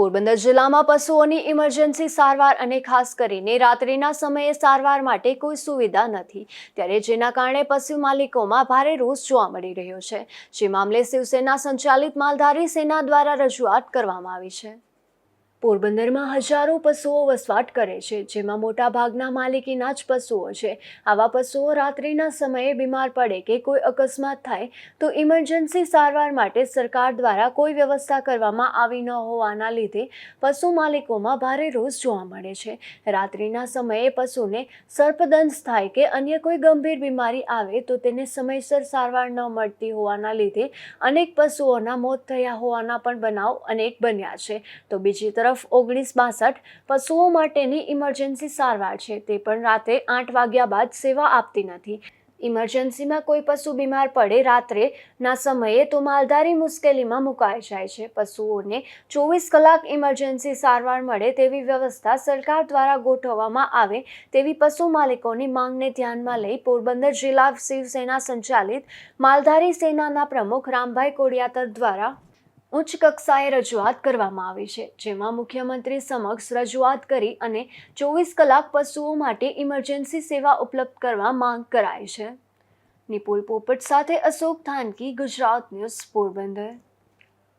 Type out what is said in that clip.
પોરબંદર જિલ્લામાં પશુઓની ઇમરજન્સી સારવાર અને ખાસ કરીને રાત્રિના સમયે સારવાર માટે કોઈ સુવિધા નથી, ત્યારે જેના કારણે પશુ માલિકોમાં ભારે રોષ જોવા મળી રહ્યો છે। જે મામલે શિવસેના સંચાલિત માલધારી સેના દ્વારા રજૂઆત કરવામાં આવી છે। પોરબંદરમાં હજારો પશુઓ વસવાટ કરે છે, જેમાં મોટા ભાગના માલિકીના જ પશુઓ છે। આવા પશુઓ રાત્રિના સમયે બીમાર પડે કે કોઈ અકસ્માત થાય તો ઇમરજન્સી સારવાર માટે સરકાર દ્વારા કોઈ વ્યવસ્થા કરવામાં આવી ન હોવાના લીધે પશુ માલિકોમાં ભારે રોષ જોવા મળે છે। રાત્રિના સમયે પશુને સર્પદંશ થાય કે અન્ય કોઈ ગંભીર બીમારી આવે તો તેને સમયસર સારવાર ન મળતી હોવાના લીધે અનેક પશુઓના મોત થયા હોવાના પણ બનાવ અનેક બન્યા છે। તો બીજી તરફ 1962 પશુઓ માટેની ઇમરજન્સી સારવાર છે, તે પણ રાતે 8 વાગ્યા બાદ સેવા આપતી નથી। ઇમરજન્સીમાં કોઈ પશુ બીમાર પડે રાત્રેના સમયે તો માલધારી મુશ્કેલીમાં મુકાઈ જાય છે। પશુઓને 24 કલાક ઇમરજન્સી સારવાર મળે તેવી વ્યવસ્થા સરકાર દ્વારા ગોઠવવામાં આવે તેવી પશુ માલિકોની માંગને ધ્યાનમાં લઈ પોરબંદર જિલ્લા શિવસેના સંચાલિત માલધારી સેનાના પ્રમુખ રામભાઈ કોડિયાતર દ્વારા ઉચ્ચ કક્ષાએ રજૂઆત કરવામાં આવી છે, જેમાં મુખ્યમંત્રી સમક્ષ રજૂઆત કરી અને 24 કલાક પશુઓ માટે ઇમરજન્સી સેવા ઉપલબ્ધ કરવા માંગ કરાઈ છે। નિપુલ પોપટ સાથે અશોક થાનકી, ગુજરાત ન્યૂઝ, પોરબંદર।